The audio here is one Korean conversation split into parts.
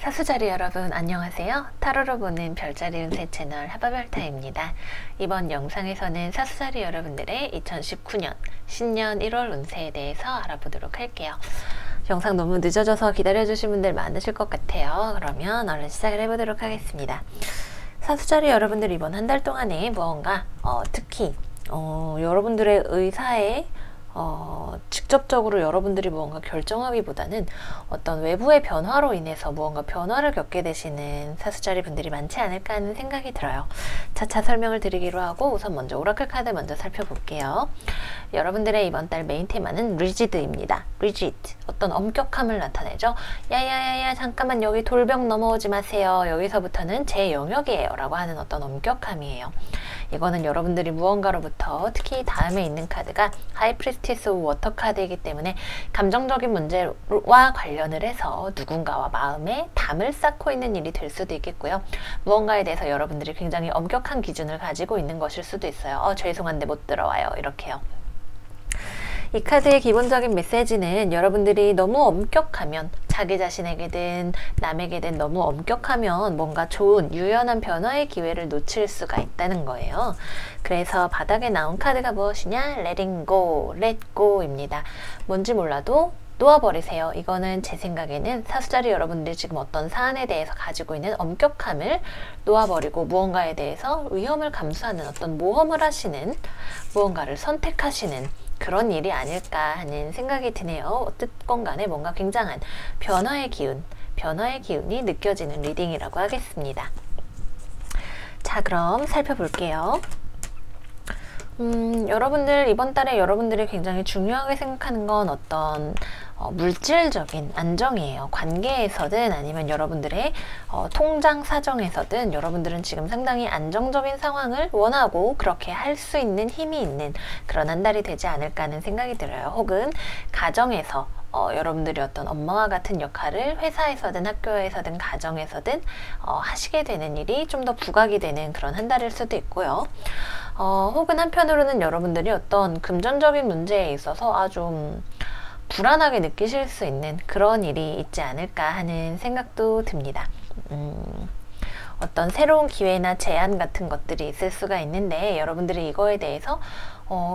사수자리 여러분 안녕하세요. 타로로 보는 별자리 운세 채널 하바별타입니다. 이번 영상에서는 사수자리 여러분들의 2019년 신년 1월 운세에 대해서 알아보도록 할게요. 영상 너무 늦어져서 기다려주신 분들 많으실 것 같아요. 그러면 얼른 시작을 해보도록 하겠습니다. 사수자리 여러분들 이번 한 달 동안에 무언가 특히 여러분들의 의사에 직접적으로 여러분들이 무언가 결정하기보다는 어떤 외부의 변화로 인해서 무언가 변화를 겪게 되시는 사수자리 분들이 많지 않을까 하는 생각이 들어요. 차차 설명을 드리기로 하고 우선 먼저 오라클 카드 먼저 살펴볼게요. 여러분들의 이번 달 메인 테마는 리지드입니다. 리지드, 어떤 엄격함을 나타내죠. 야야야야 잠깐만 여기 돌벽 넘어오지 마세요. 여기서부터는 제 영역이에요 라고 하는 어떤 엄격함이에요. 이거는 여러분들이 무언가로부터, 특히 다음에 있는 카드가 하이프리스티스 워터 카드이기 때문에 감정적인 문제와 관련을 해서 누군가와 마음에 담을 쌓고 있는 일이 될 수도 있겠고요. 무언가에 대해서 여러분들이 굉장히 엄격한 기준을 가지고 있는 것일 수도 있어요. 죄송한데 못 들어와요. 이렇게요. 이 카드의 기본적인 메시지는 여러분들이 너무 엄격하면, 자기 자신에게든 남에게든 너무 엄격하면 뭔가 좋은 유연한 변화의 기회를 놓칠 수가 있다는 거예요. 그래서 바닥에 나온 카드가 무엇이냐? Letting go, let go 입니다. 뭔지 몰라도 놓아버리세요. 이거는 제 생각에는 사수자리 여러분들이 지금 어떤 사안에 대해서 가지고 있는 엄격함을 놓아버리고 무언가에 대해서 위험을 감수하는 어떤 모험을 하시는, 무언가를 선택하시는 그런 일이 아닐까 하는 생각이 드네요. 어쨌건 간에 뭔가 굉장한 변화의 기운이 느껴지는 리딩이라고 하겠습니다. 자, 그럼 살펴볼게요. 여러분들 이번 달에 여러분들이 굉장히 중요하게 생각하는 건 어떤 물질적인 안정이에요. 관계에서든 아니면 여러분들의 통장 사정에서든 여러분들은 지금 상당히 안정적인 상황을 원하고 그렇게 할 수 있는 힘이 있는 그런 한 달이 되지 않을까 하는 생각이 들어요. 혹은 가정에서 여러분들이 어떤 엄마와 같은 역할을 회사에서든 학교에서든 가정에서든 하시게 되는 일이 좀 더 부각이 되는 그런 한 달일 수도 있고요. 혹은 한편으로는 여러분들이 어떤 금전적인 문제에 있어서 좀 불안하게 느끼실 수 있는 그런 일이 있지 않을까 하는 생각도 듭니다. 어떤 새로운 기회나 제안 같은 것들이 있을 수가 있는데 여러분들이 이거에 대해서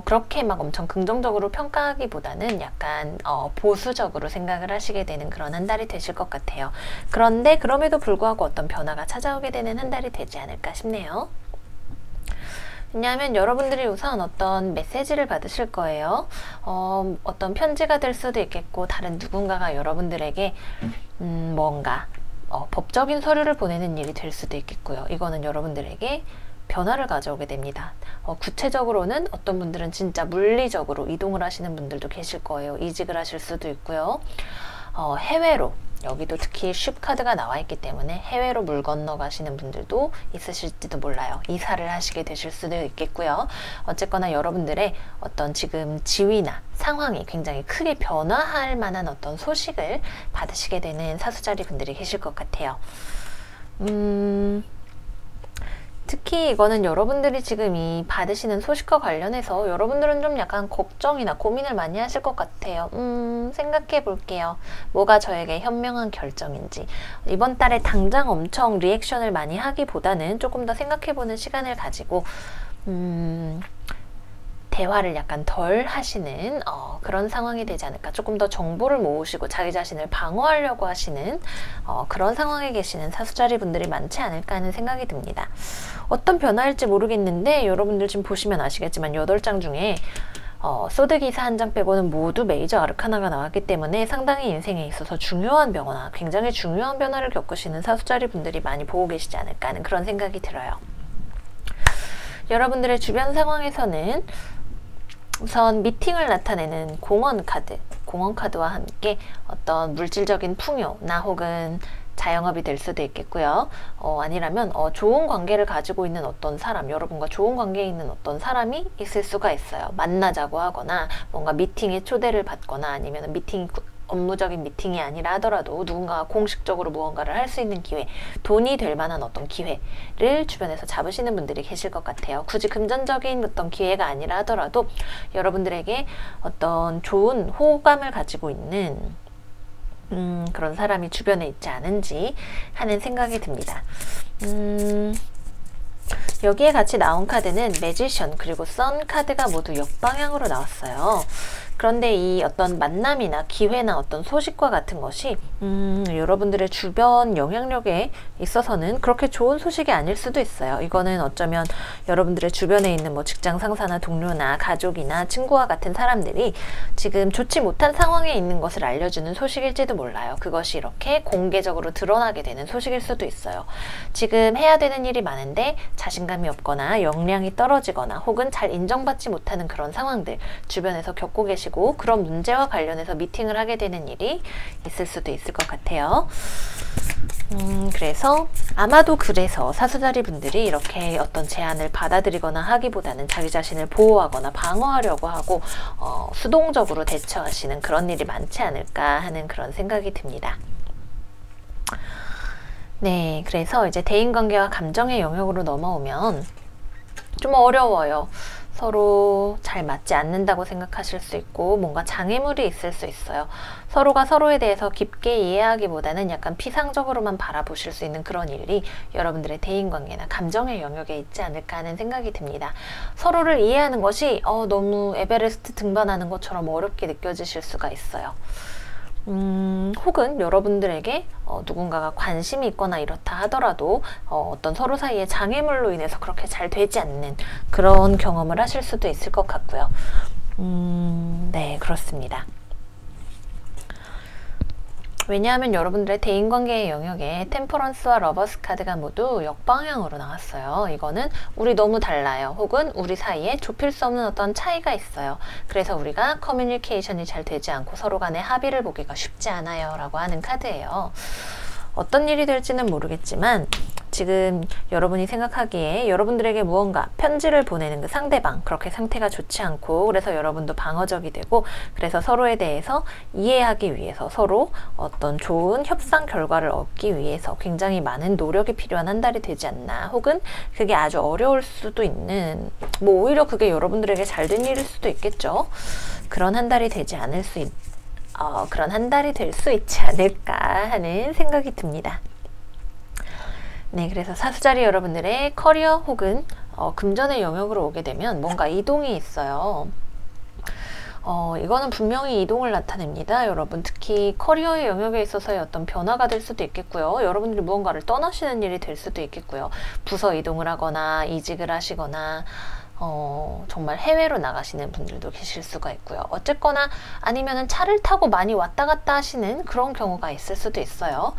그렇게 막 엄청 긍정적으로 평가하기보다는 약간 보수적으로 생각을 하시게 되는 그런 한 달이 되실 것 같아요. 그런데 그럼에도 불구하고 어떤 변화가 찾아오게 되는 한 달이 되지 않을까 싶네요. 왜냐하면 여러분들이 우선 어떤 메시지를 받으실 거예요. 어떤 편지가 될 수도 있겠고, 다른 누군가가 여러분들에게 뭔가 법적인 서류를 보내는 일이 될 수도 있겠고요. 이거는 여러분들에게 변화를 가져오게 됩니다. 구체적으로는 어떤 분들은 진짜 물리적으로 이동을 하시는 분들도 계실 거예요. 이직을 하실 수도 있고요. 해외로, 여기도 특히 쉽 카드가 나와 있기 때문에 해외로 물 건너 가시는 분들도 있으실지도 몰라요. 이사를 하시게 되실 수도 있겠고요. 어쨌거나 여러분들의 어떤 지금 지위나 상황이 굉장히 크게 변화할 만한 어떤 소식을 받으시게 되는 사수자리 분들이 계실 것 같아요. 특히 이거는 여러분들이 지금 이 받으시는 소식과 관련해서 여러분들은 좀 약간 걱정이나 고민을 많이 하실 것 같아요. 생각해 볼게요. 뭐가 저에게 현명한 결정인지. 이번 달에 당장 엄청 리액션을 많이 하기보다는 조금 더 생각해 보는 시간을 가지고 대화를 약간 덜 하시는 그런 상황이 되지 않을까. 조금 더 정보를 모으시고 자기 자신을 방어하려고 하시는 그런 상황에 계시는 사수자리 분들이 많지 않을까 하는 생각이 듭니다. 어떤 변화일지 모르겠는데 여러분들 지금 보시면 아시겠지만 8장 중에 소드 기사 한 장 빼고는 모두 메이저 아르카나가 나왔기 때문에 상당히 인생에 있어서 중요한 변화, 굉장히 중요한 변화를 겪으시는 사수자리 분들이 많이 보고 계시지 않을까 하는 그런 생각이 들어요. 여러분들의 주변 상황에서는 우선 미팅을 나타내는 공원 카드와 함께 어떤 물질적인 풍요나 혹은 자영업이 될 수도 있겠고요. 아니라면 좋은 관계를 가지고 있는 어떤 사람, 여러분과 좋은 관계에 있는 어떤 사람이 있을 수가 있어요. 만나자고 하거나 뭔가 미팅에 초대를 받거나 아니면 미팅이 업무적인 미팅이 아니라 하더라도 누군가가 공식적으로 무언가를 할 수 있는 기회, 돈이 될 만한 어떤 기회를 주변에서 잡으시는 분들이 계실 것 같아요. 굳이 금전적인 어떤 기회가 아니라 하더라도 여러분들에게 어떤 좋은 호감을 가지고 있는 그런 사람이 주변에 있지 않은지 하는 생각이 듭니다. 여기에 같이 나온 카드는 매지션 그리고 선 카드가 모두 역방향으로 나왔어요. 그런데 이 어떤 만남이나 기회나 어떤 소식과 같은 것이 여러분들의 주변 영향력에 있어서는 그렇게 좋은 소식이 아닐 수도 있어요. 이거는 어쩌면 여러분들의 주변에 있는 뭐 직장 상사나 동료나 가족이나 친구와 같은 사람들이 지금 좋지 못한 상황에 있는 것을 알려주는 소식일지도 몰라요. 그것이 이렇게 공개적으로 드러나게 되는 소식일 수도 있어요. 지금 해야 되는 일이 많은데 자신감이 없거나 역량이 떨어지거나 혹은 잘 인정받지 못하는 그런 상황들 주변에서 겪고 계시고 그런 문제와 관련해서 미팅을 하게 되는 일이 있을 수도 있을 것 같아요. 그래서 아마도 그래서 사수자리 분들이 이렇게 어떤 제안을 받아들이거나 하기보다는 자기 자신을 보호하거나 방어하려고 하고 수동적으로 대처하시는 그런 일이 많지 않을까 하는 그런 생각이 듭니다. 네, 그래서 이제 대인관계와 감정의 영역으로 넘어오면 좀 어려워요. 서로 잘 맞지 않는다고 생각하실 수 있고 뭔가 장애물이 있을 수 있어요. 서로가 서로에 대해서 깊게 이해하기보다는 약간 피상적으로만 바라보실 수 있는 그런 일이 여러분들의 대인관계나 감정의 영역에 있지 않을까 하는 생각이 듭니다. 서로를 이해하는 것이 너무 에베레스트 등반하는 것처럼 어렵게 느껴지실 수가 있어요. 혹은 여러분들에게 누군가가 관심이 있거나 이렇다 하더라도 어떤 서로 사이의 장애물로 인해서 그렇게 잘 되지 않는 그런 경험을 하실 수도 있을 것 같고요. 네, 그렇습니다. 왜냐하면 여러분들의 대인관계의 영역에 템퍼런스와 러버스 카드가 모두 역방향으로 나왔어요. 이거는 우리 너무 달라요. 혹은 우리 사이에 좁힐 수 없는 어떤 차이가 있어요. 그래서 우리가 커뮤니케이션이 잘 되지 않고 서로 간의 합의를 보기가 쉽지 않아요 라고 하는 카드예요. 어떤 일이 될지는 모르겠지만 지금 여러분이 생각하기에 여러분들에게 무언가 편지를 보내는 그 상대방 그렇게 상태가 좋지 않고 그래서 여러분도 방어적이 되고 그래서 서로에 대해서 이해하기 위해서 서로 어떤 좋은 협상 결과를 얻기 위해서 굉장히 많은 노력이 필요한 한 달이 되지 않나 혹은 그게 아주 어려울 수도 있는 뭐 오히려 그게 여러분들에게 잘된 일일 수도 있겠죠. 그런 한 달이 되지 않을 수 있 그런 한 달이 될 수 있지 않을까 하는 생각이 듭니다. 네, 그래서 사수자리 여러분들의 커리어 혹은 금전의 영역으로 오게 되면 뭔가 이동이 있어요. 이거는 분명히 이동을 나타냅니다. 여러분 특히 커리어의 영역에 있어서의 어떤 변화가 될 수도 있겠고요. 여러분들이 무언가를 떠나시는 일이 될 수도 있겠고요. 부서 이동을 하거나 이직을 하시거나 정말 해외로 나가시는 분들도 계실 수가 있고요. 어쨌거나 아니면은 차를 타고 많이 왔다 갔다 하시는 그런 경우가 있을 수도 있어요.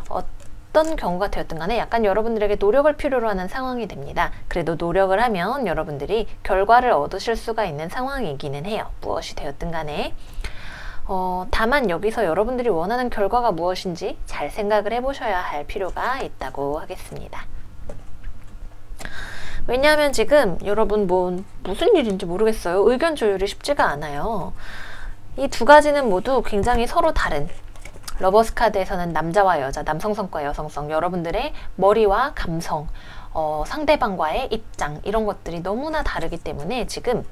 어떤 경우가 되었든 간에 약간 여러분들에게 노력을 필요로 하는 상황이 됩니다. 그래도 노력을 하면 여러분들이 결과를 얻으실 수가 있는 상황이기는 해요. 무엇이 되었든 간에. 다만 여기서 여러분들이 원하는 결과가 무엇인지 잘 생각을 해보셔야 할 필요가 있다고 하겠습니다. 왜냐하면 지금 여러분 무슨 일인지 모르겠어요. 의견 조율이 쉽지가 않아요. 이 두 가지는 모두 굉장히 서로 다른 러버스 카드에서는 남자와 여자, 남성성과 여성성, 여러분들의 머리와 감성, 상대방과의 입장 이런 것들이 너무나 다르기 때문에 지금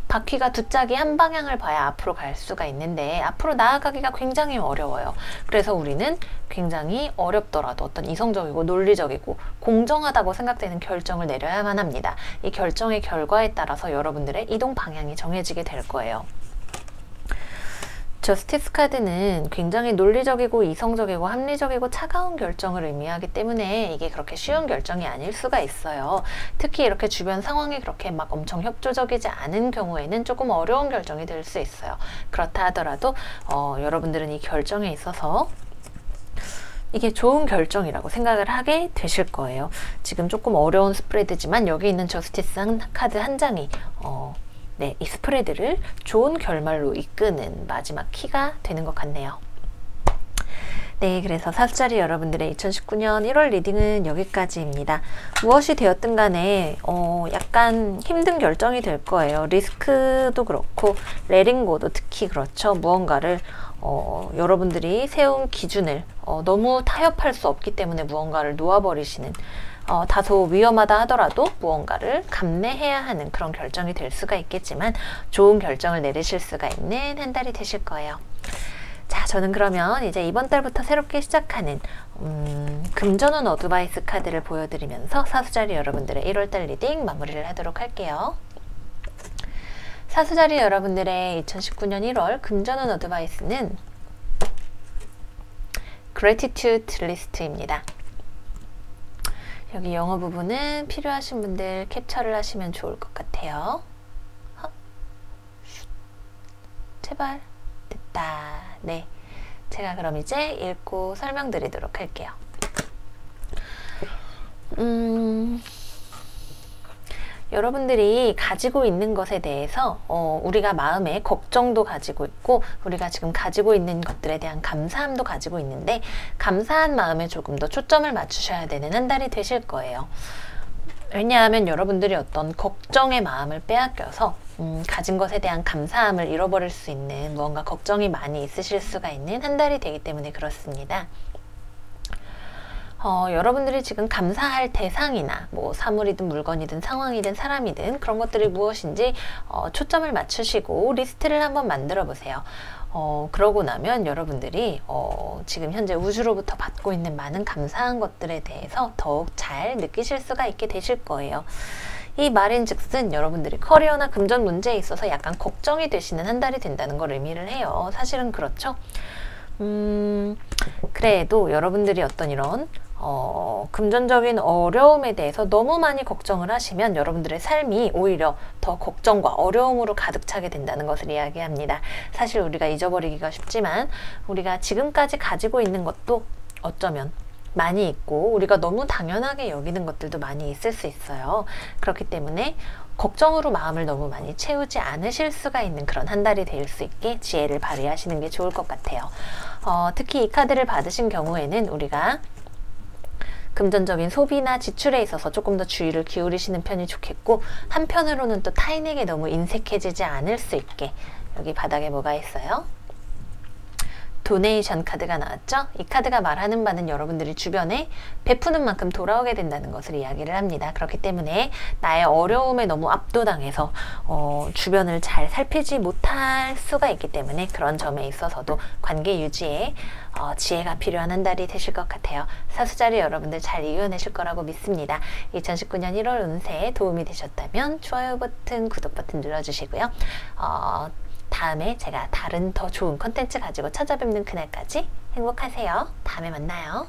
바퀴가 두 짝이 한 방향을 봐야 앞으로 갈 수가 있는데 앞으로 나아가기가 굉장히 어려워요. 그래서 우리는 굉장히 어렵더라도 어떤 이성적이고 논리적이고 공정하다고 생각되는 결정을 내려야만 합니다. 이 결정의 결과에 따라서 여러분들의 이동 방향이 정해지게 될 거예요. 저스티스 카드는 굉장히 논리적이고 이성적이고 합리적이고 차가운 결정을 의미하기 때문에 이게 그렇게 쉬운 결정이 아닐 수가 있어요. 특히 이렇게 주변 상황이 그렇게 막 엄청 협조적이지 않은 경우에는 조금 어려운 결정이 될 수 있어요. 그렇다 하더라도 여러분들은 이 결정에 있어서 이게 좋은 결정이라고 생각을 하게 되실 거예요. 지금 조금 어려운 스프레드지만 여기 있는 저스티스 카드 한 장이 네, 이 스프레드를 좋은 결말로 이끄는 마지막 키가 되는 것 같네요. 네, 그래서 사수자리 여러분들의 2019년 1월 리딩은 여기까지입니다. 무엇이 되었든 간에 약간 힘든 결정이 될 거예요. 리스크도 그렇고 레링고도 특히 그렇죠. 무언가를 여러분들이 세운 기준을 너무 타협할 수 없기 때문에 무언가를 놓아버리시는 다소 위험하다 하더라도 무언가를 감내해야 하는 그런 결정이 될 수가 있겠지만 좋은 결정을 내리실 수가 있는 한 달이 되실 거예요. 자, 저는 그러면 이제 이번 달부터 새롭게 시작하는 금전운 어드바이스 카드를 보여드리면서 사수자리 여러분들의 1월달 리딩 마무리를 하도록 할게요. 사수자리 여러분들의 2019년 1월 금전운 어드바이스는 Gratitude 리스트입니다. 여기 영어 부분은 필요하신 분들 캡처를 하시면 좋을 것 같아요. 제발. 됐다. 네, 제가 그럼 이제 읽고 설명드리도록 할게요. 여러분들이 가지고 있는 것에 대해서 우리가 마음에 걱정도 가지고 있고 우리가 지금 가지고 있는 것들에 대한 감사함도 가지고 있는데 감사한 마음에 조금 더 초점을 맞추셔야 되는 한 달이 되실 거예요. 왜냐하면 여러분들이 어떤 걱정의 마음을 빼앗겨서 가진 것에 대한 감사함을 잃어버릴 수 있는 무언가 걱정이 많이 있으실 수가 있는 한 달이 되기 때문에 그렇습니다. 여러분들이 지금 감사할 대상이나 뭐 사물이든 물건이든 상황이든 사람이든 그런 것들이 무엇인지 초점을 맞추시고 리스트를 한번 만들어 보세요. 그러고 나면 여러분들이 지금 현재 우주로부터 받고 있는 많은 감사한 것들에 대해서 더욱 잘 느끼실 수가 있게 되실 거예요. 이 말인즉슨 여러분들이 커리어나 금전 문제에 있어서 약간 걱정이 되시는 한 달이 된다는 걸 의미를 해요. 사실은 그렇죠. 그래도 여러분들이 어떤 이런 금전적인 어려움에 대해서 너무 많이 걱정을 하시면 여러분들의 삶이 오히려 더 걱정과 어려움으로 가득 차게 된다는 것을 이야기합니다. 사실 우리가 잊어버리기가 쉽지만 우리가 지금까지 가지고 있는 것도 어쩌면 많이 있고 우리가 너무 당연하게 여기는 것들도 많이 있을 수 있어요. 그렇기 때문에 걱정으로 마음을 너무 많이 채우지 않으실 수가 있는 그런 한 달이 될 수 있게 지혜를 발휘하시는 게 좋을 것 같아요. 특히 이 카드를 받으신 경우에는 우리가 금전적인 소비나 지출에 있어서 조금 더 주의를 기울이시는 편이 좋겠고 한편으로는 또 타인에게 너무 인색해지지 않을 수 있게 여기 바닥에 뭐가 있어요? 도네이션 카드가 나왔죠? 이 카드가 말하는 바는 여러분들이 주변에 베푸는 만큼 돌아오게 된다는 것을 이야기를 합니다. 그렇기 때문에 나의 어려움에 너무 압도당해서 주변을 잘 살피지 못할 수가 있기 때문에 그런 점에 있어서도 관계 유지에 지혜가 필요한 한 달이 되실 것 같아요. 사수자리 여러분들 잘 이겨내실 거라고 믿습니다. 2019년 1월 운세에 도움이 되셨다면 좋아요 버튼, 구독 버튼 눌러주시고요. 다음에 제가 다른 더 좋은 컨텐츠 가지고 찾아뵙는 그날까지 행복하세요. 다음에 만나요.